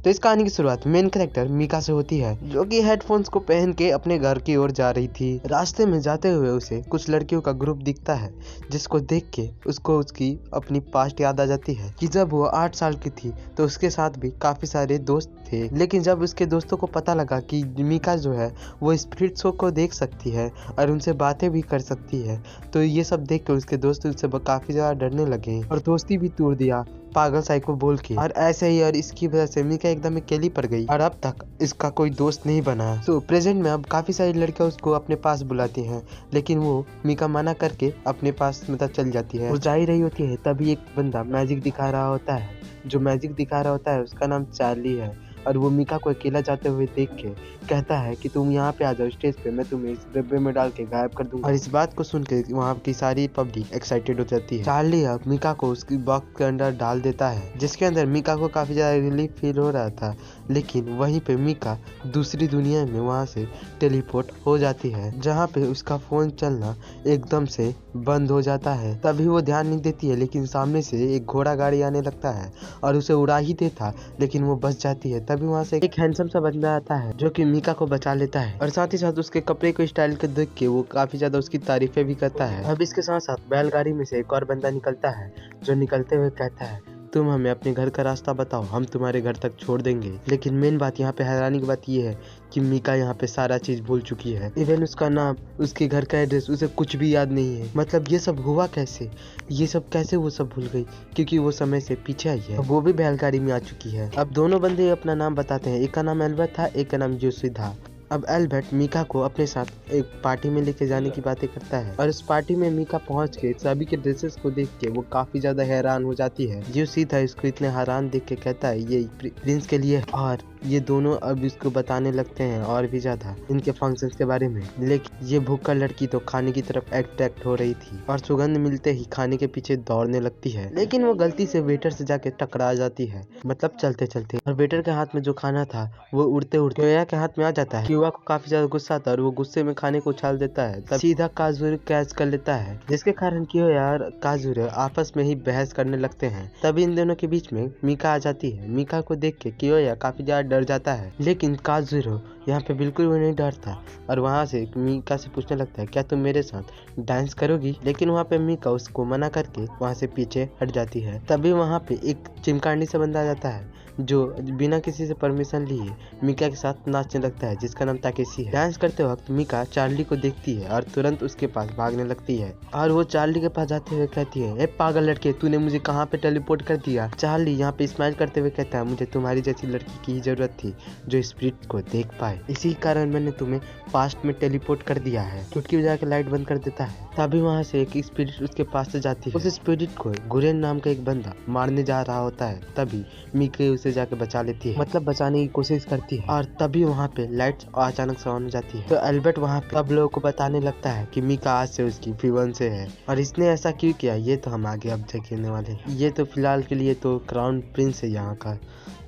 तो इस कहानी की शुरुआत मेन कैरेक्टर मीका से होती है, जो कि हेडफोन्स को पहन के अपने घर की ओर जा रही थी। रास्ते में जाते हुए उसे कुछ लड़कियों का ग्रुप दिखता है, जिसको देख के उसको उसकी अपनी पास्ट याद आ जाती है कि जब वो 8 साल की थी तो उसके साथ भी काफी सारे दोस्त थे। लेकिन जब उसके दोस्तों को पता लगा कि मीका जो है वो स्पिरिट शो को देख सकती है और उनसे बातें भी कर सकती है, तो ये सब देख कर उसके दोस्त उससे काफी ज्यादा डरने लगे और दोस्ती भी तोड़ दिया पागल साइको बोल के। और ऐसे ही और इसकी वजह से मीका एकदम अकेली पड़ गई और अब तक इसका कोई दोस्त नहीं बना। तो प्रेजेंट में अब काफी सारी लड़कियां उसको अपने पास बुलाती हैं, लेकिन वो मीका मना करके अपने पास मतलब चल जाती है। वो जा ही रही होती है तभी एक बंदा मैजिक दिखा रहा होता है। जो मैजिक दिखा रहा होता है उसका नाम चार्ली है और वो मीका को अकेला जाते हुए देख के कहता है कि तुम यहाँ पे आ जाओ स्टेज पे, मैं तुम्हें इस डब्बे में डाल के गायब कर दूंगा। और इस बात को सुन के वहाँ की सारी पब्लिक एक्साइटेड हो जाती है। चार्ली अब मीका को उसकी बॉक्स के अंदर डाल देता है, जिसके अंदर मीका को काफी ज्यादा रिलीफ फील हो रहा था। लेकिन वहीं पे मीका दूसरी दुनिया में वहाँ से टेलीपोर्ट हो जाती है, जहाँ पे उसका फोन चलना एकदम से बंद हो जाता है। तभी वो ध्यान नहीं देती है, लेकिन सामने से एक घोड़ा गाड़ी आने लगता है और उसे उड़ा ही देता, लेकिन वो बच जाती है। तभी वहाँ से एक हैंडसम सा बंदा आता है जो कि मीका को बचा लेता है और साथ ही साथ उसके कपड़े को स्टाइल के देख के वो काफी ज्यादा उसकी तारीफें भी करता है। अब इसके साथ साथ बैलगाड़ी में से एक और बंदा निकलता है, जो निकलते हुए कहता है तुम हमें अपने घर का रास्ता बताओ, हम तुम्हारे घर तक छोड़ देंगे। लेकिन मेन बात यहाँ पे हैरानी की बात ये है कि मीका यहाँ पे सारा चीज भूल चुकी है। इवन उसका नाम, उसके घर का एड्रेस उसे कुछ भी याद नहीं है। मतलब ये सब हुआ कैसे, ये सब कैसे वो सब भूल गई, क्योंकि वो समय से पीछे आई है। वो भी बैलगाड़ी में आ चुकी है। अब दोनों बंदे अपना नाम बताते हैं, एक का नाम एल्बर्ट था, एक का नाम जोशी था। अब एल्बर्ट मीका को अपने साथ एक पार्टी में लेके जाने की बातें करता है और उस पार्टी में मीका पहुंच के सभी के ड्रेसेस को देख के वो काफी ज्यादा हैरान हो जाती है। जो सीधा इसको इतने हैरान देख के कहता है ये प्रिंस के लिए, और ये दोनों अब इसको बताने लगते हैं और भी ज्यादा इनके फंक्शंस के बारे में। लेकिन ये भूखा लड़की तो खाने की तरफ अट्रैक्ट हो रही थी और सुगंध मिलते ही खाने के पीछे दौड़ने लगती है, लेकिन वो गलती से वेटर से जाके टकरा जाती है, मतलब चलते चलते। और वेटर के हाथ में जो खाना था वो उड़ते उड़ते कियोया के हाथ में आ जाता है। कियोया को काफी ज्यादा गुस्सा आता है और वो गुस्से में खाने को उछाल देता है। तब सीधा काजुरे कैच कर लेता है, जिसके कारण कियोया और काजुरे आपस में ही बहस करने लगते हैं। तभी इन दोनों के बीच में मीका आ जाती है। मीका को देख के कियोया काफी ज्यादा डर जाता है, लेकिन काजुरो यहाँ पे बिल्कुल भी नहीं डरता और वहाँ से मीका से पूछने लगता है क्या तुम मेरे साथ डांस करोगी। लेकिन वहाँ पे मीका उसको मना करके वहाँ से पीछे हट जाती है। तभी वहाँ पे एक चिमकांडी से बंदा आ जाता है, जो बिना किसी से परमिशन लिए मीका के साथ नाचने लगता है, जिसका नाम ताकेशी है। डांस करते वक्त मीका चार्ली को देखती है और तुरंत उसके पास भागने लगती है और वो चार्ली के पास जाते हुए कहती है ए पागल लड़के, तूने मुझे कहाँ पे टेलीपोर्ट कर दिया। चार्ली यहाँ पे स्माइल करते हुए कहता है मुझे तुम्हारी जैसी लड़की की जरूरत थी जो स्पिरिट को देख पाए, इसी कारण मैंने तुम्हें पास्ट में टेलीपोर्ट कर दिया है। चुटकी बजा के लाइट बंद कर देता है। तभी वहाँ से एक स्पिरिट उसके पास से जाती है। उस स्पिरिट को गुरेन नाम का एक बंदा मारने जा रहा होता है। तभी मीका उसे जाके बचा लेती है, मतलब बचाने की कोशिश करती है। और तभी वहाँ पे लाइट्स अचानक से ऑन हो जाती है। तो एल्बर्ट वहाँ पे सब लोगों को बताने लगता है कि मीका आज से उसकी फिवन से है और इसने ऐसा क्यों किया ये तो हम आगे अब देखेने वाले हैं। ये तो फिलहाल के लिए तो क्राउन प्रिंस है यहाँ का,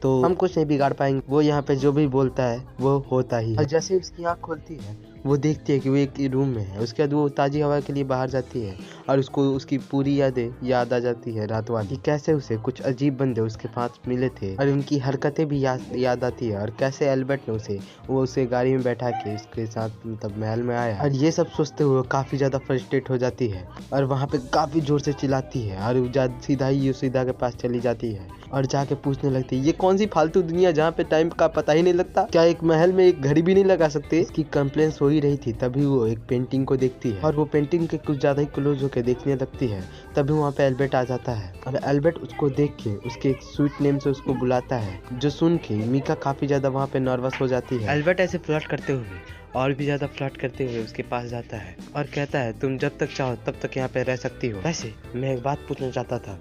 तो हम कुछ नहीं बिगाड़ पाएंगे। वो यहाँ पे जो भी बोलता है वो होता ही है। और जैसे उसकी आँख खोलती है वो देखती है कि वो एक रूम में है। उसके बाद वो ताज़ी हवा के लिए बाहर जाती है और उसको उसकी पूरी याद आ जाती है रात वाली, कैसे उसे कुछ अजीब बंदे उसके पास मिले थे और उनकी हरकतें भी याद आती है और कैसे एल्बर्ट ने उसे गाड़ी में बैठा के उसके साथ मतलब महल में आया। और ये सब सोचते हुए काफ़ी ज़्यादा फ्रस्ट्रेट हो जाती है और वहाँ पे काफ़ी ज़ोर से चिल्लाती है और सीधा ही योशिदा के पास चली जाती है और जाके पूछने लगती है ये कौन सी फालतू दुनिया जहाँ पे टाइम का पता ही नहीं लगता, क्या एक महल में एक घड़ी भी नहीं लगा सकते। इसकी कंप्लेंट्स हो ही रही थी। तभी वो एक पेंटिंग को देखती है और वो पेंटिंग के कुछ ज्यादा ही क्लोज होकर देखने लगती है। तभी वहाँ पे एल्बर्ट आ जाता है और एल्बर्ट उसको देख के उसके एक स्वीट नेम से उसको बुलाता है, जो सुन के मीका काफी ज्यादा वहाँ पे नर्वस हो जाती है। एल्बर्ट ऐसे फ्लर्ट करते हुए और भी ज्यादा फ्लर्ट करते हुए उसके पास जाता है और कहता है तुम जब तक चाहो तब तक यहाँ पे रह सकती हो। वैसे मैं एक बात पूछना चाहता था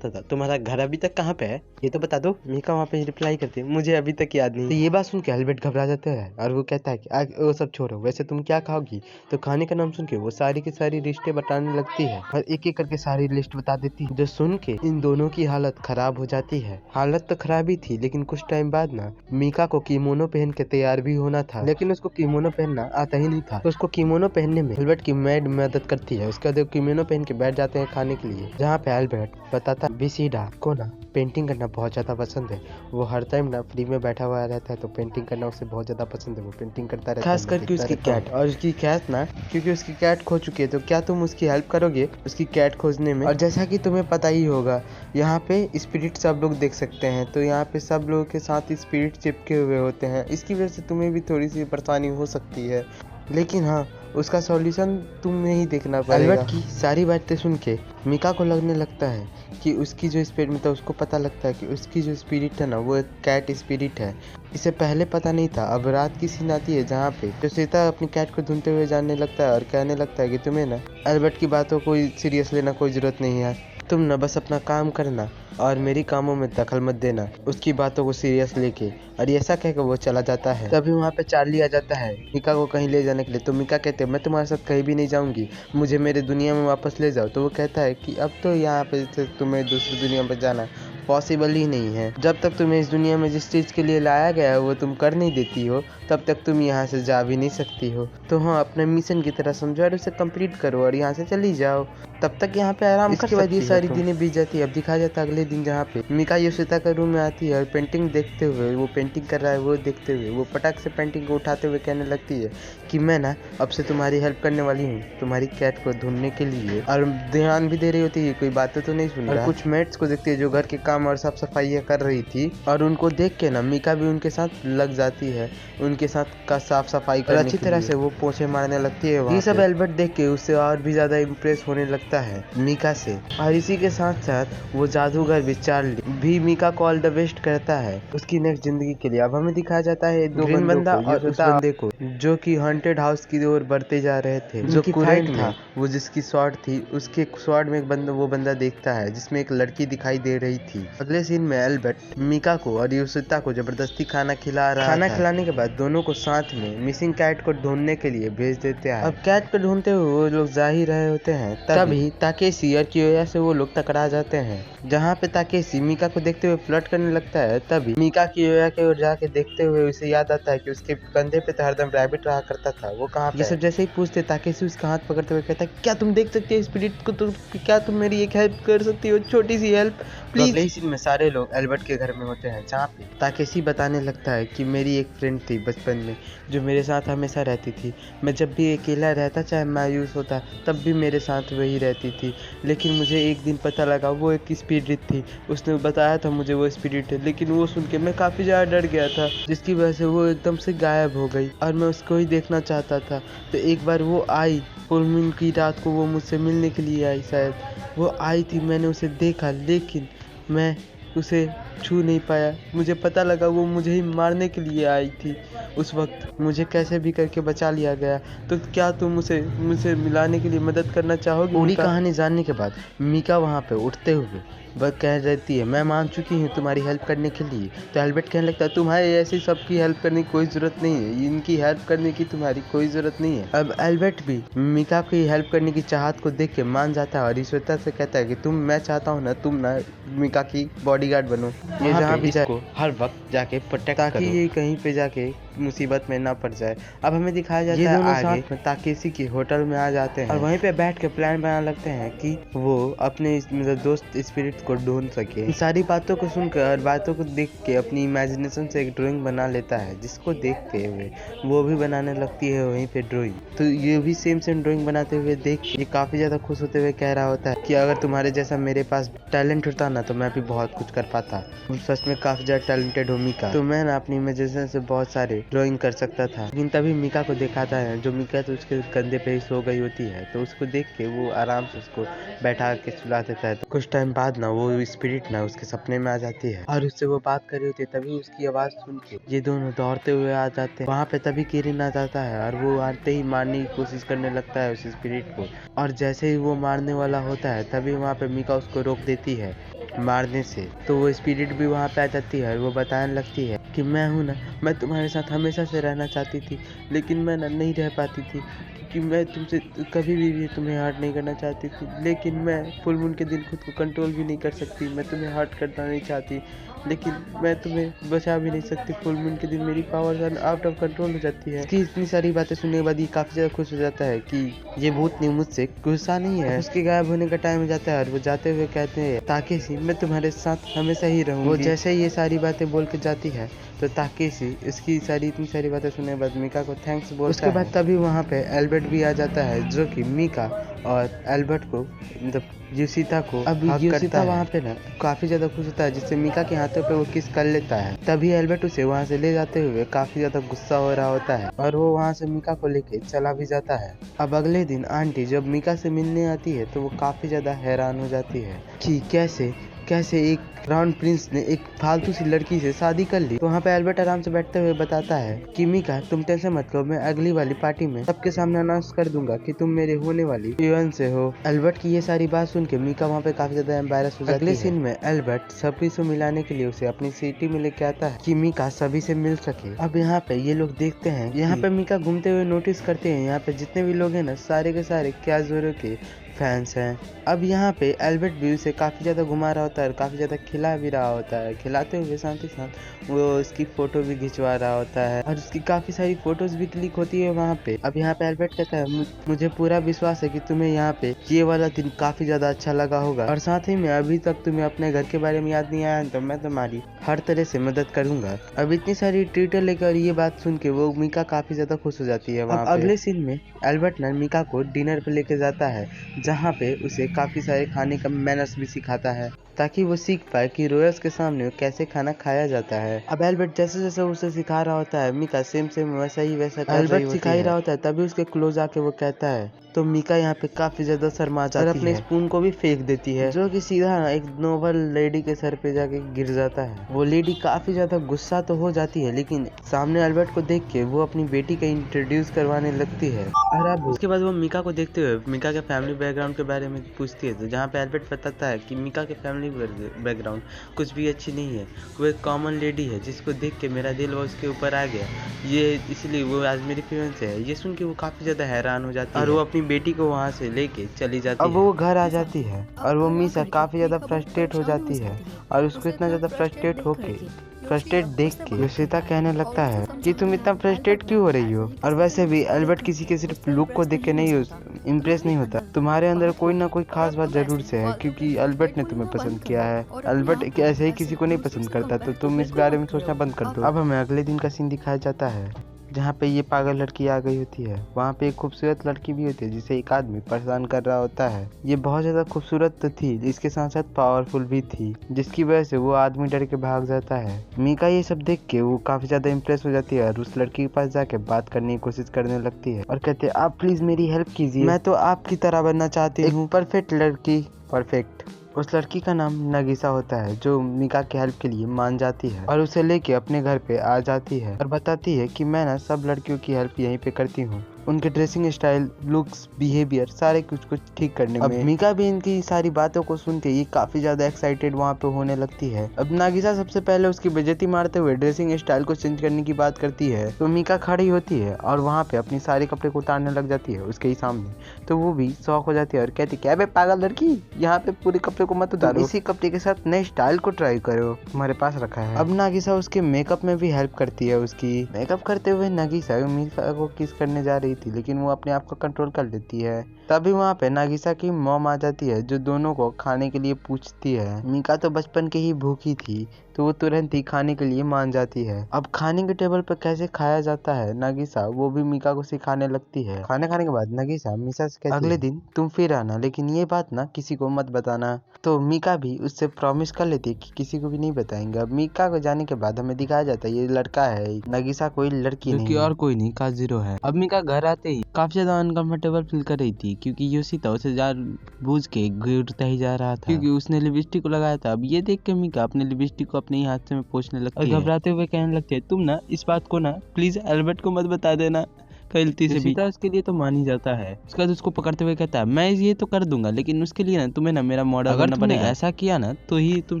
तुम्हारा घर अभी तक कहाँ पे है ये तो बता दो। मीका वहाँ पे रिप्लाई करती है मुझे अभी तक याद नहीं। तो ये बात सुन के एल्बर्ट घबरा जाता है और वो कहता है कि वो सब छोड़ो, वैसे तुम क्या खाओगी। तो खाने का नाम सुन के वो सारी की सारी लिस्टें बताने लगती है और एक एक करके सारी लिस्ट बता देती है, जो सुन के इन दोनों की हालत खराब हो जाती है। हालत तो खराब ही थी, लेकिन कुछ टाइम बाद ना मीका को किमोनो पहन के तैयार भी होना था, लेकिन उसको किमोनो पहनना आता ही नहीं था। तो उसको किमोनो पहनने में एल्बर्ट की मैड मदद करती है। उसके बाद किमोनो पहन के बैठ जाते हैं खाने के लिए, जहाँ पे एल्बर्ट एल्बर्ट बताता बिसीडा को ना पेंटिंग करना बहुत ज़्यादा पसंद है। वो हर टाइम ना फ्री में बैठा हुआ रहता है तो पेंटिंग करना उसे बहुत ज़्यादा पसंद है। वो पेंटिंग करता रहता है, खास करके उसकी कैट। और उसकी कैट ना, क्योंकि उसकी कैट खो चुकी है, तो क्या तुम उसकी हेल्प करोगे उसकी कैट खोजने में? और जैसा कि तुम्हें पता ही होगा, यहाँ पे स्पिरिट सब लोग देख सकते हैं, तो यहाँ पे सब लोगों के साथ स्पिरिट चिपके हुए होते हैं। इसकी वजह से तुम्हें भी थोड़ी सी परेशानी हो सकती है, लेकिन हाँ, उसका सॉल्यूशन तुम्हें ही देखना पड़ेगा। एल्बर्ट की सारी बातें सुन के मीका को लगने लगता है कि उसकी जो स्पिरिट, मतलब उसको पता लगता है कि उसकी जो स्पिरिट है ना, वो एक कैट स्पिरिट है। इसे पहले पता नहीं था। अब रात की सीन आती है जहाँ पे जो सीता अपनी कैट को ढूंढते हुए जानने लगता है और कहने लगता है कि तुम्हें ना एल्बर्ट की बातों को सीरियस लेना कोई ज़रूरत नहीं है। तुम ना बस अपना काम करना और मेरी कामों में दखल मत देना उसकी बातों को सीरियस लेके। और ऐसा कहकर वो चला जाता है। तभी वहाँ पे चार्ली आ जाता है मीका को कहीं ले जाने के लिए। तो मीका कहते हैं मैं तुम्हारे साथ कहीं भी नहीं जाऊंगी, मुझे मेरे दुनिया में वापस ले जाओ। तो वो कहता है कि अब तो यहाँ पे तुम्हें दूसरी दुनिया में जाना पॉसिबल ही नहीं है। जब तक तुम्हें इस दुनिया में जिस चीज़ के लिए लाया गया है वो तुम कर नहीं देती हो, तब तक तुम यहाँ से जा भी नहीं सकती हो। तो हाँ, अपने मिशन की तरह समझो और उसे कंप्लीट करो और यहाँ से चली जाओ। तब तक यहाँ पे आराम कर सकती हो। इसके बाद ये सारी दिनें बीत जाती है। अब दिखाया जाता है अगले दिन, जहाँ पे मीका योशिता का रूम में आती है और पेंटिंग देखते हुए, वो पेंटिंग कर रहा है वो देखते हुए, वो पटक से पेंटिंग को उठाते हुए कहने लगती है कि मैं ना अब से तुम्हारी हेल्प करने वाली हूँ, तुम्हारी कैट को ढूंढने के लिए। और ध्यान भी दे रही होती है, कोई बातें तो नहीं सुन रहा। कुछ मेट्स को देखती है जो घर के काम और साफ सफाई कर रही थी, और उनको देख के ना मीका भी उनके साथ लग जाती है, उनके साथ का साफ सफाई करने अच्छी तरह से वो पोछे मारने लगती है। ये सब एल्बर्ट देख के उससे और भी ज्यादा इम्प्रेस होने लगता है मीका से। और इसी के साथ साथ वो जादूगर भी चार्ली भी मीका को ऑल द बेस्ट करता है उसकी नेक्स्ट जिंदगी के लिए। अब हमें दिखाया जाता है दो बंदा और उस बंदे को जो कि हॉन्टेड हाउस की ओर बढ़ते जा रहे थे। जो कुरैन था, वो जिसकी स्वॉर्ड थी, उसके स्वॉर्ड में एक बंदा देखता है जिसमें एक लड़की दिखाई दे रही थी। अगले सीन में एल्बर्ट मीका को और योशिता को जबरदस्ती खाना खिला रहा था। खाना खिलाने के बाद दोनों को साथ में मिसिंग कैट को ढूंढने के लिए भेज देते हैं। अब कैट को ढूंढते हुए वो लोग जा ही रहे होते हैं, तभी ताकेशी और कियोया से वो लोग टकरा जाते हैं। जहाँ पे ताकेशी मीका को देखते हुए फ्लर्ट करने लगता है, तभी मीका कियोया की ओर जाके देखते हुए उसे याद आता है कि उसके कंधे पे तो हरदम रैबिट रहा करता था, वो कहाँ पे? ये सब जैसे ही पूछते, ताकेशी उसका हाथ पकड़ते हुए कहता है क्या तुम देख सकते हो स्पिरिट को? तो क्या तुम मेरी एक हेल्प कर सकती हो, छोटी सी हेल्प प्लीज? अगले सीन में सारे लोग एल्बर्ट के घर में होते हैं, जहाँ पे ताकेशी बताने लगता है कि मेरी एक फ्रेंड थी बचपन में जो मेरे साथ हमेशा रहती थी। मैं जब भी अकेला रहता, चाहे मायूस होता, तब भी मेरे साथ वही रहती थी। लेकिन मुझे एक दिन पता लगा वो एक स्पिरिट थी, उसने बताया था मुझे वो स्पिरिट है। लेकिन वो सुन के मैं काफ़ी ज़्यादा डर गया था, जिसकी वजह से वो एकदम से गायब हो गई और मैं उसको ही देखना चाहता था। तो एक बार वो आई, फुल मून की रात को वो मुझसे मिलने के लिए आई, शायद वो आई थी, मैंने उसे देखा लेकिन मैं उसे छू नहीं पाया। मुझे पता लगा वो मुझे ही मारने के लिए आई थी। उस वक्त मुझे कैसे भी करके बचा लिया गया। तो क्या तुम मुझसे मिलाने के लिए मदद करना चाहोगे? पूरी कहानी जानने के बाद मीका वहाँ पे उठते हुए वह कह रहती है मैं मान चुकी हूँ तुम्हारी हेल्प करने के लिए। तो एल्बर्ट कहने लगता है तुम्हारे ऐसे सबकी हेल्प करने की कोई ज़रूरत नहीं है, इनकी हेल्प करने की तुम्हारी कोई ज़रूरत नहीं है। अब एल्बर्ट भी मीका की हेल्प करने की चाहत को देख के मान जाता है और ईश्वरता से कहता है कि मैं चाहता हूँ ना तुम ना मीका की बॉडीगार्ड बनो, ये जहाँ भी जाए हर वक्त जाके प्रोटेक्ट ताकि ये कहीं पे जाके मुसीबत में ना पड़ जाए। अब हमें दिखाया जाता है आगे साथ में ताकेशी की होटल में आ जाते हैं और वहीं पे बैठ के प्लान बना लगते हैं कि वो अपने मतलब दोस्त स्पिरिट को ढूंढ सके। इन सारी बातों को सुनकर और बातों को देख के अपनी इमेजिनेशन से एक ड्राइंग बना लेता है, जिसको देखते हुए वो भी बनाने लगती है वहीं पे ड्राइंग। तो ये भी सेम ड्राइंग बनाते हुए देख ये काफी ज्यादा खुश होते हुए कह रहा होता है कि अगर तुम्हारे जैसा मेरे पास टैलेंट होता ना तो मैं भी बहुत कुछ कर पाता। सच में काफी ज्यादा टैलेंटेड हो मीका, तो मैं ना अपनी इमेजिनेशन से बहुत सारे ड्राइंग कर सकता था। लेकिन तभी मीका को दिखाता है जो मीका तो उसके कंधे पे ही सो गई होती है, तो उसको देख के वो आराम से उसको बैठा के सुला देता है। तो कुछ टाइम बाद ना वो स्पिरिट ना उसके सपने में आ जाती है और उससे वो बात कर रही होती है। तभी उसकी आवाज सुन के ये दोनों दौड़ते हुए आ जाते हैं। वहाँ पे तभी किरिन आ जाता है और वो आते ही मारने की कोशिश करने लगता है उस स्पिरिट को। और जैसे ही वो मारने वाला होता है तभी वहाँ पे मीका उसको रोक देती है मारने से। तो वो स्पिरिट भी वहाँ पे आ जाती है और वो बताने लगती है कि मैं हूँ ना, मैं तुम्हारे साथ हमेशा से रहना चाहती थी, लेकिन मैं ना नहीं रह पाती थी क्योंकि मैं तुमसे कभी भी तुम्हें हर्ट नहीं करना चाहती थी। लेकिन मैं फुल मून के दिन खुद को कंट्रोल भी नहीं कर सकती, मैं तुम्हें हर्ट करना नहीं चाहती, लेकिन मैं तुम्हें बचा भी नहीं सकती। फुल मून के दिन मेरी पावर आउट ऑफ कंट्रोल हो जाती है। इसकी इतनी सारी बातें सुनने के बाद ये काफी ज्यादा खुश हो जाता है कि ये भूतनी मुझसे गुस्सा नहीं है। उसके गायब होने का टाइम हो जाता है और वो जाते हुए कहते हैं, ताकेशी मैं तुम्हारे साथ हमेशा ही रहूंगी। वो जैसे ही ये सारी बातें बोल के जाती है तो ताकेशी इसकी इतनी सारी बातें सुनने के बाद मीका को थैंक्स बोलता है। उसके बाद तभी वहाँ पे एल्बर्ट भी आ जाता है, जो कि मीका और एल्बर्ट को मतलब यूसिता को अब यूसिता वहाँ पे ना काफी ज्यादा खुश होता है, जिससे मीका के हाथों पे वो किस कर लेता है। तभी एल्बर्ट उसे वहाँ से ले जाते हुए काफी ज्यादा गुस्सा हो रहा होता है और वो वहाँ से मीका को लेके चला भी जाता है। अब अगले दिन आंटी जब मीका से मिलने आती है तो वो काफी ज्यादा हैरान हो जाती है कि कैसे एक क्राउन प्रिंस ने एक फालतू सी लड़की से शादी कर ली। तो वहाँ पे एल्बर्ट आराम से बैठते हुए बताता है कि मीका तुम टेंशन मत लो, मैं अगली वाली पार्टी में सबके सामने अनाउंस कर दूंगा कि तुम मेरे होने वाली फियांसे से हो। एल्बर्ट की ये सारी बात सुन के मीका वहाँ पे काफी ज्यादा एम्बैरस हो जाती है। अगले सीन में एल्बर्ट सभी से मिलाने के लिए उसे अपनी सिटी में लेके आता है कि मीका सभी से मिल सके। अब यहाँ पे ये लोग देखते हैं, यहाँ पे मीका घूमते हुए नोटिस करते हैं यहाँ पे जितने भी लोग हैं ना सारे के सारे कैज़ोरो के फैंस हैं। अब यहाँ पे एल्बर्ट भी उसे काफ़ी ज़्यादा घुमा रहा होता है और काफ़ी ज़्यादा खिला भी रहा होता है। खिलाते हुए साथ ही साथ वो उसकी फ़ोटो भी खिंचवा रहा होता है और उसकी काफ़ी सारी फ़ोटोज़ भी क्लिक होती है वहाँ पे। अब यहाँ पे एल्बर्ट कहता है, मुझे पूरा विश्वास है कि तुम्हें यहाँ पे ये वाला दिन काफ़ी ज़्यादा अच्छा लगा होगा और साथ ही में अभी तक तुम्हें अपने घर के बारे में याद नहीं आया तो मैं तुम्हारी हर तरह से मदद करूँगा। अब इतनी सारी ट्रीटर लेकर ये बात सुन के वो मीका काफ़ी ज़्यादा खुश हो जाती है। वहाँ अगले सीन में एल्बर्ट ने मीका को डिनर पे लेके जाता है, जहाँ पे उसे काफी सारे खाने का मैनर्स भी सिखाता है ताकि वो सीख पाए कि रॉयल्स के सामने कैसे खाना खाया जाता है। अब एल्बर्ट जैसे जैसे उसे सिखा रहा होता है मीका सेम वैसा ही एल्बर्ट सिखा ही रहा होता है। तभी उसके क्लोज आके वो कहता है तो मीका यहाँ पे काफी ज्यादा शर्मा जाती है और अपने स्पून को भी फेंक देती है, जो कि सीधा एक नोबल लेडी के सर पे जाके गिर जाता है। वो लेडी काफी ज्यादा गुस्सा तो हो जाती है, लेकिन सामने एल्बर्ट को देख के वो अपनी बेटी का इंट्रोड्यूस करवाने लगती है। और अब उसके बाद वो मीका को देखते हुए मीका के फैमिली बैकग्राउंड के बारे में पूछती है, तो जहाँ पे एल्बर्ट बताता है कि मीका के फैमिली बैकग्राउंड कुछ भी अच्छी नहीं है। वो एक कॉमन लेडी है जिसको देख के मेरा दिल वो उसके ऊपर आ गया, ये इसलिए वो आज मेरी फियांसे है। ये सुन के वो काफी ज्यादा हैरान हो जाती है और वो अपनी बेटी को वहाँ से लेके चली जाती है। अब वो घर आ जाती है और वो मीसा काफी ज्यादा फ्रस्ट्रेट हो जाती है और उसको इतना ज्यादा फ्रस्ट्रेट देख के यूसिता कहने लगता है कि तुम इतना फ्रस्ट्रेट क्यों हो रही हो। और वैसे भी एल्बर्ट किसी के सिर्फ लुक को देख के नहीं इम्प्रेस नहीं होता, तुम्हारे अंदर कोई ना कोई खास बात जरूर से है, क्योंकि एल्बर्ट ने तुम्हें पसंद किया है। एल्बर्ट ऐसे ही किसी को नहीं पसंद करता, तो तुम इस बारे में सोचना बंद कर दो। अब हमें अगले दिन का सीन दिखाया जाता है जहाँ पे ये पागल लड़की आ गई होती है। वहाँ पे एक खूबसूरत लड़की भी होती है जिसे एक आदमी परेशान कर रहा होता है। ये बहुत ज्यादा खूबसूरत तो थी, इसके साथ साथ पावरफुल भी थी, जिसकी वजह से वो आदमी डर के भाग जाता है। मीका ये सब देख के वो काफी ज्यादा इम्प्रेस हो जाती है और उस लड़की के पास जाके बात करने की कोशिश करने लगती है और कहते हैं, आप प्लीज मेरी हेल्प कीजिए, मैं तो आपकी तरह बनना चाहती हूँ, परफेक्ट लड़की। परफेक्ट। उस लड़की का नाम नगीसा होता है, जो मीका की हेल्प के लिए मान जाती है और उसे लेके अपने घर पे आ जाती है और बताती है कि मैं ना सब लड़कियों की हेल्प यहीं पे करती हूँ, उनके ड्रेसिंग स्टाइल, लुक्स, बिहेवियर सारे कुछ ठीक करने में। अब मीका भी इनकी सारी बातों को सुन के ये काफी ज्यादा एक्साइटेड वहाँ पे होने लगती है। अब नागिसा सबसे पहले उसकी बेइज्जती मारते हुए ड्रेसिंग स्टाइल को चेंज करने की बात करती है, तो मीका खड़ी होती है और वहाँ पे अपनी सारे कपड़े को उतारने लग जाती है उसके ही सामने। तो वो भी शौक हो जाती है और कहती, क्या बे पागल लड़की, यहाँ पे पूरे कपड़े को मत उतारो, इसी कपड़े के साथ नए स्टाइल को ट्राई करो, तुम्हारे पास रखा है। अब नागिसा उसके मेकअप में भी हेल्प करती है। उसकी मेकअप करते हुए नागिसा मीका को किस करने जा रही थी, लेकिन वो अपने आप को कंट्रोल कर लेती है। तभी वहाँ पे नागिसा की मॉम आ जाती है, जो दोनों को खाने के लिए पूछती है। मीका तो बचपन के ही भूखी थी, तो वो तुरंत ही खाने के लिए मान जाती है। अब खाने के टेबल पर कैसे खाया जाता है नागिसा वो भी मीका को सिखाने लगती है। खाने के बाद नागिसा मीसा से कहती है, अगले दिन तुम फिर आना, लेकिन ये बात ना किसी को मत बताना। तो मीका भी उससे प्रॉमिस कर लेती है कि किसी को भी नहीं बताएंगे। अब मीका को जाने के बाद हमें दिखाया जाता है ये लड़का है, नागिसा कोई लड़की नहीं, और कोई नहीं, काजीरो है। अब मीका घर आते ही काफी ज्यादा अनकंफर्टेबल फील कर रही थी, क्योंकि योशिता उसे जानबूझ के घूरता ही जा रहा था, क्योंकि उसने लिपस्टिक को लगाया था। अब ये देख के मीका अपने लिपस्टिक को अपने ही हाथ से पोंछने लगती है और घबराते हुए कहने लगती है, तुम ना इस बात को ना प्लीज एल्बर्ट को मत बता देना। गलती से भी उसके लिए तो मान ही जाता है। उसके बाद उसको पकड़ते हुए कहता है, मैं ये तो कर दूंगा, लेकिन उसके लिए ना तुम्हें ना मेरा मॉडल बनना पड़ेगा। ऐसा किया ना तो ही तुम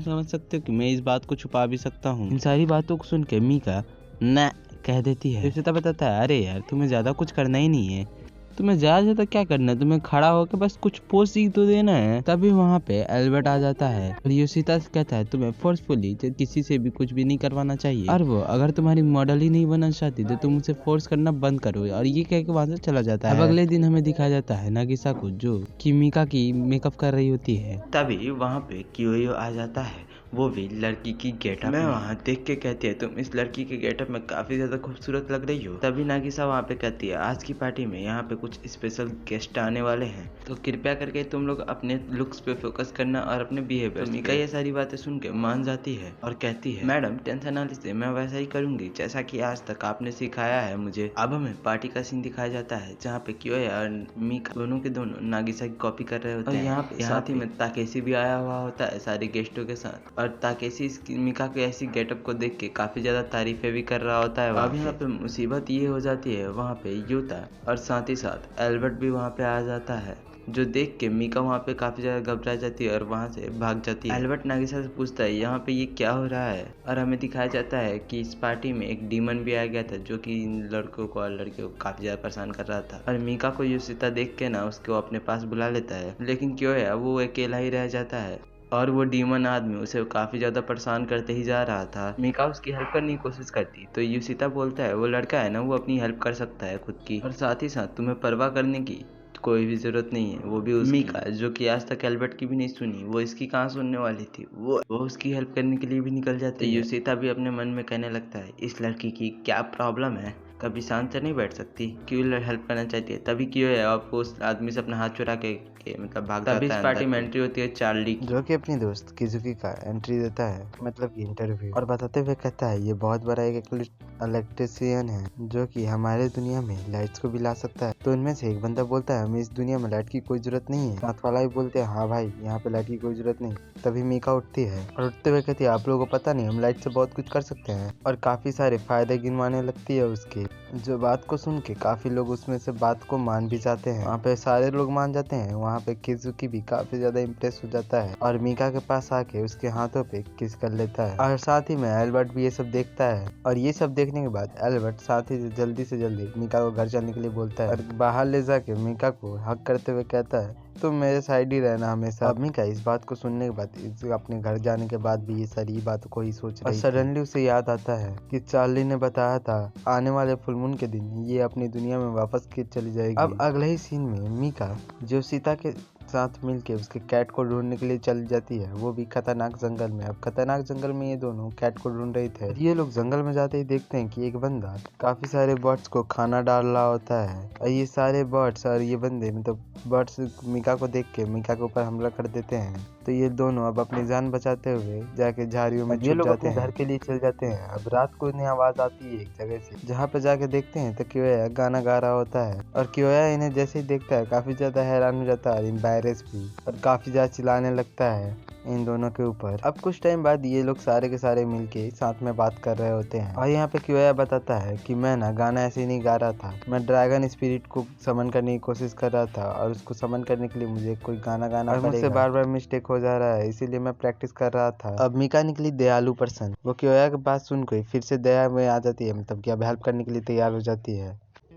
समझ सकते हो कि मैं इस बात को छुपा भी सकता हूँ। इन सारी बातों को सुन के मीका न कह देती है। योशिता बताता है, अरे यार तुम्हें ज्यादा कुछ करना ही नहीं है, तुम्हें ज्यादा ज्यादा क्या करना है, तुम्हें खड़ा होकर बस कुछ पोज ही तो देना है। तभी वहाँ पे एल्बर्ट आ जाता है और योशिता से कहता है तुम्हें फोर्सफुली किसी से भी कुछ भी नहीं करवाना चाहिए, और वो अगर तुम्हारी मॉडल ही नहीं बनना चाहती तो तुम उसे फोर्स करना बंद करो, और ये कह के वहाँ से चला जाता है। अब अगले दिन हमें दिखाया जाता है नागिसा को जो कि मीका की मेकअप कर रही होती है। तभी वहाँ पे क्योयो आ जाता है, वो भी लड़की की गेटअप में। वहाँ देख के कहती है तुम इस लड़की के गेटअप में काफी ज्यादा खूबसूरत लग रही हो। तभी नागिसा वहाँ पे कहती है आज की पार्टी में यहाँ पे कुछ स्पेशल गेस्ट आने वाले हैं, तो कृपया करके तुम लोग अपने लुक्स पे फोकस करना और अपने बिहेवियर। मीका ये सारी बातें सुन के मान जाती है और कहती है मैडम टेंशन ना लीजिए, मैं वैसा ही करूंगी जैसा कि आज तक आपने सिखाया है मुझे। अब हमें पार्टी का सीन दिखाया जाता है जहाँ पे क्योयो और मीका दोनों के दोनों नागिसा की कॉपी कर रहे होते हैं। यहाँ पे साथ ही में ताकेशी भी आया हुआ होता है सारे गेस्टों के साथ, और ताकेशी मीका के ऐसी गेटअप को देख के काफी ज्यादा तारीफें भी कर रहा होता है। अब यहाँ पे मुसीबत ये हो जाती है, वहाँ पे यूता और साथ ही साथ एल्बर्ट भी वहाँ पे आ जाता है, जो देख के मीका वहाँ पे काफी ज्यादा घबरा जाती है और वहाँ से भाग जाती है। एल्बर्ट नागिसा से पूछता है यहाँ पे ये क्या हो रहा है, और हमें दिखाया जाता है कि इस पार्टी में एक डीमन भी आ गया था जो कि इन लड़कों को और लड़कियों को काफी ज्यादा परेशान कर रहा था, और मीका को योशिता देख के ना उसको अपने पास बुला लेता है। लेकिन क्यों है वो अकेला ही रह जाता है और वो डीमन आदमी उसे काफी ज्यादा परेशान करते ही जा रहा था। मीका उसकी हेल्प करने की कोशिश करती तो योशिता बोलता है वो लड़का है ना, वो अपनी हेल्प कर सकता है खुद की, और साथ ही साथ तुम्हें परवाह करने की कोई भी जरूरत नहीं है, वो भी उसकी। मीका जो कि आज तक एल्बर्ट की भी नहीं सुनी, वो इसकी कहाँ सुनने वाली थी, वो उसकी हेल्प करने के लिए भी निकल जाती है। योशिता भी अपने मन में कहने लगता है इस लड़की की क्या प्रॉब्लम है, कभी शांत से नहीं बैठ सकती, क्यों हेल्प करना चाहती है। तभी क्यों है आपको उस आदमी से अपना हाथ चुरा के मतलब भाग जाता है। तभी इस पार्टी में एंट्री होती है चार्ली की, जो कि अपनी दोस्त किजुकी का एंट्री देता है, मतलब कि इंटरव्यू, और बताते हुए कहता है ये बहुत बड़ा एक इलेक्ट्रिशियन है जो कि हमारे दुनिया में लाइट्स को भी ला सकता है। तो उनमें से एक बंदा बोलता है हमें इस दुनिया में लाइट की कोई जरूरत नहीं है। साथ वाला भी बोलते हैं हाँ भाई यहाँ पे लाइट की कोई जरूरत नहीं। तभी मीका उठती है और उठते हुए कहती है आप लोगों को पता नहीं हम लाइट से बहुत कुछ कर सकते हैं, और काफी सारे फायदे गिनवाने लगती है उसके। जो बात को सुन के काफी लोग उसमें से बात को मान भी जाते हैं, वहाँ पे सारे लोग मान जाते हैं। वहाँ पे किजुकी भी काफी ज्यादा इम्प्रेस हो जाता है और मीका के पास आके उसके हाथों पे किस कर लेता है, और साथ ही में एल्बर्ट भी ये सब देखता है। और ये सब देखने के बाद एल्बर्ट साथ ही से जल्दी मीका को घर चलने के लिए बोलता है और बाहर ले जाके मीका को हक करते हुए कहता है तुम मेरे साइड ही रहना हमेशा। अब मीका इस बात को सुनने के बाद अपने घर जाने के बाद भी ये सारी बातों को ही सोच रही थी। सडनली उसे याद आता है कि चार्ली ने बताया था आने वाले फुल मून के दिन ये अपनी दुनिया में वापस चली जाएगी। अब अगले ही सीन में मीका जो सीता के साथ मिलके उसके कैट को ढूंढने के लिए चली जाती है, वो भी खतरनाक जंगल में। अब खतरनाक जंगल में ये दोनों कैट को ढूंढ रहे थे। ये लोग जंगल में जाते ही देखते हैं कि एक बंदा काफी सारे बर्ड्स को खाना डाल रहा होता है, और ये सारे बर्ड्स और ये बंदे मतलब बर्ड्स मीका को देख के मीका के ऊपर हमला कर देते हैं। तो ये दोनों अब अपनी जान बचाते हुए जाके झाड़ियों में छुप जाते हैं, घर के लिए चल जाते हैं। अब रात को इन्हें आवाज आती है एक जगह से, जहाँ पे जाके देखते हैं तो क्योया गाना गा रहा होता है, और क्योया इन्हें जैसे ही देखता है काफी ज्यादा हैरान हो जाता है, एम्बैरेस भी, और काफी ज्यादा चिल्लाने लगता है इन दोनों के ऊपर। अब कुछ टाइम बाद ये लोग सारे के सारे मिलके साथ में बात कर रहे होते हैं, और यहाँ पे क्योया बताता है कि मैं ना गाना ऐसे ही नहीं गा रहा था, मैं ड्रैगन स्पिरिट को समन करने की कोशिश कर रहा था, और उसको समन करने के लिए मुझे कोई गाना गाना पड़ेगा, मुझसे बार बार मिस्टेक हो जा रहा है, इसीलिए मैं प्रैक्टिस कर रहा था। अब मीका निकली दयालु पर्सन, वो क्योया की बात सुन के फिर से दया में आ जाती है, मतलब कि अब हेल्प करने के लिए तैयार हो जाती है।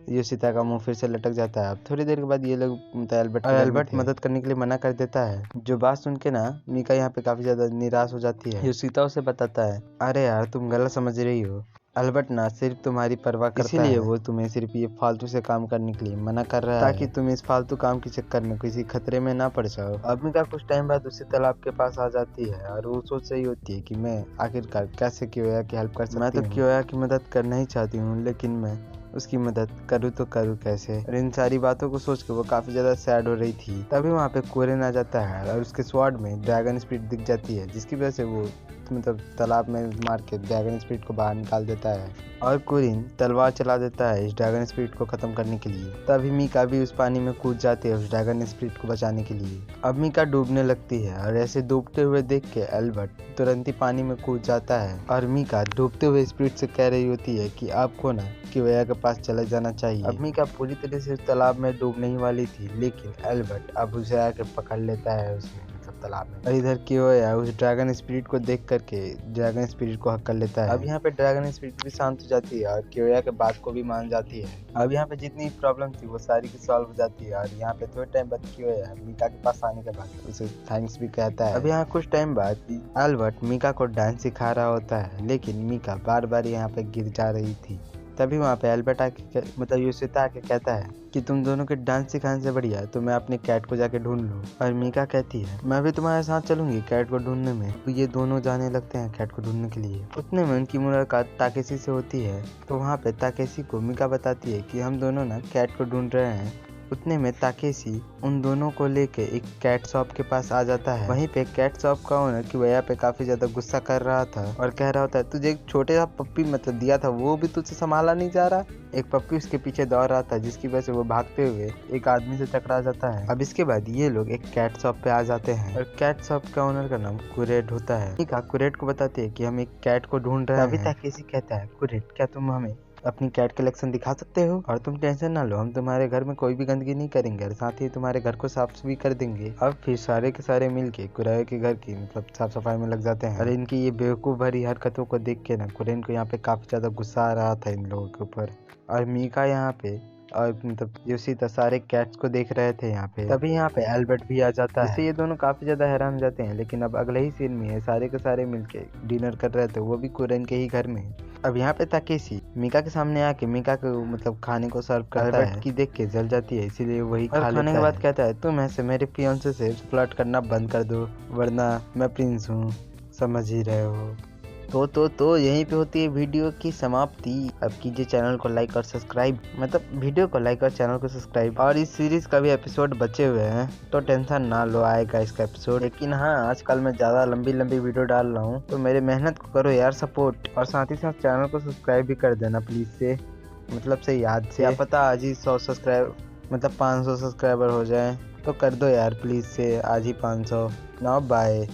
योशिता का मुंह फिर से लटक जाता है। अब थोड़ी देर के बाद ये लोग एल्बर्ट मदद करने के लिए मना कर देता है, जो बात सुन के ना मीका यहाँ पे काफी ज्यादा निराश हो जाती है। योशिता उसे बताता है अरे यार तुम गलत समझ रही हो, एल्बर्ट ना सिर्फ तुम्हारी परवाह करता है, इसीलिए वो तुम्हें सिर्फ ये फालतू से काम करने के लिए मना कर रहा है, ताकि तुम इस फालतू काम के चक्कर में किसी खतरे में ना पड़ जाओ। अब मीका कुछ टाइम बाद उसी तालाब के पास आ जाती है, और वो सोच रही होती है कि मैं आखिरकार कैसे क्योया की हेल्प कर सकती हूँ। मैं तो क्योया की मदद करना ही चाहती हूँ, लेकिन मैं उसकी मदद करूँ तो करूँ कैसे। और इन सारी बातों को सोच के वो काफी ज्यादा सैड हो रही थी। तभी वहाँ पे कोरिन आ जाता है और उसके स्वॉर्ड में ड्रैगन स्पिरिट दिख जाती है, जिसकी वजह से वो मतलब तालाब में मार के ड्रैगन स्पिरिट को बाहर निकाल देता है, और कोरिन तलवार चला देता है इस ड्रैगन स्पिरिट को खत्म करने के लिए। तभी मीका भी उस पानी में कूद जाती है उस ड्रैगन स्पिरिट को बचाने के लिए। अब मीका डूबने लगती है, और ऐसे डूबते हुए देख के एल्बर्ट तुरंत ही पानी में कूद जाता है, और मीका डूबते हुए स्पिरिट से कह रही होती है कि आपको ना क्योया के पास चले जाना चाहिए। अब मीका पूरी तरह से तालाब में डूबने ही वाली थी, लेकिन एल्बर्ट अब उसे आकर पकड़ लेता है, उसमें मतलब तालाब में। और इधर कियोया उस ड्रैगन स्पिरिट को देख करके ड्रैगन स्पिरिट को हक कर लेता है। अब यहाँ पे ड्रैगन स्पिरिट भी शांत हो जाती है और कियोया के बात को भी मान जाती है। अब यहाँ पे जितनी प्रॉब्लम थी वो सारी की सॉल्व हो जाती है। और यहाँ पे थोड़े टाइम बाद कियोया मीका के पास आने के बाद उसे थैंक्स भी कहता है। अब यहाँ कुछ टाइम बाद एल्बर्ट मीका को डांस सिखा रहा होता है, लेकिन मीका बार बार यहाँ पे गिर जा रही थी। तभी वहाँ पे एल्बर्ट आके मतलब योशिता आके कहता है कि तुम दोनों के डांस सिखाने से बढ़िया तो मैं अपने कैट को जाके ढूंढ लूँ। और मीका कहती है मैं भी तुम्हारे साथ चलूंगी कैट को ढूंढने में। तो ये दोनों जाने लगते हैं कैट को ढूंढने के लिए। उतने में उनकी मुलाकात ताकेशी से होती है। तो वहाँ पे ताकेशी को मीका बताती है कि हम दोनों ना कैट को ढूंढ रहे हैं। उतने में ताकेशी उन दोनों को लेके एक कैट शॉप के पास आ जाता है। वहीं पे कैट शॉप का ओनर कियोया पे काफी ज्यादा गुस्सा कर रहा था और कह रहा होता है तुझे एक छोटे सा पप्पी मतलब दिया था वो भी तुझसे संभाला नहीं जा रहा। एक पप्पी उसके पीछे दौड़ रहा था जिसकी वजह से वो भागते हुए एक आदमी से टकरा जाता है। अब इसके बाद ये लोग एक कैट शॉप पे आ जाते हैं और कैट शॉप का ओनर का नाम कुरेट होता है। मीका कुरेट को बताती है कि हम एक कैट को ढूंढ रहे हैं। अभी ताकेशी कहता है कुरेट क्या तुम हमें अपनी कैट कलेक्शन दिखा सकते हो? और तुम टेंशन ना लो, हम तुम्हारे घर में कोई भी गंदगी नहीं करेंगे और साथ ही तुम्हारे घर को साफ भी कर देंगे। अब फिर सारे के सारे मिलके कुरेन के घर की मतलब साफ सफाई में लग जाते हैं। और इनकी ये बेवकूफ़ भरी हरकतों को देख के ना कुरेन को यहाँ पे काफी ज्यादा गुस्सा आ रहा था इन लोगों के ऊपर। और मीका यहाँ पे और मतलब योशिता सारे कैट्स को देख रहे थे यहाँ पे। तभी यहाँ पे एल्बर्ट भी आ जाता है। इससे ये दोनों काफी ज्यादा हैरान हो जाते हैं। लेकिन अब अगले ही सीन में है सारे के सारे मिलके डिनर कर रहे थे, वो भी कुरेन के ही घर में। अब यहाँ पे ताकेशी मीका के सामने आके मीका को मतलब खाने को सर्व करता है की देख के जल जाती है, इसीलिए वही खा लेता है। खाने के बाद कहता है तुम ऐसे मेरे फियांसे से फ्लर्ट करना बंद कर दो वरना मैं प्रिंस हूँ, समझ ही रहे हो। तो यहीं पे होती है वीडियो की समाप्ति। अब कीजिए चैनल को लाइक और सब्सक्राइब, मतलब वीडियो को लाइक और चैनल को सब्सक्राइब। और इस सीरीज का भी एपिसोड बचे हुए हैं तो टेंशन ना लो, आएगा इसका एपिसोड। लेकिन हाँ आजकल मैं ज़्यादा लंबी वीडियो डाल रहा हूँ तो मेरे मेहनत को करो यार सपोर्ट। और साथ ही साथ चैनल को सब्सक्राइब भी कर देना प्लीज़ से, मतलब से याद से। क्या पता आज ही 100 सब्सक्राइब मतलब 500 सब्सक्राइबर हो जाए तो कर दो यार प्लीज़ से, आज ही 500 ना। बाय।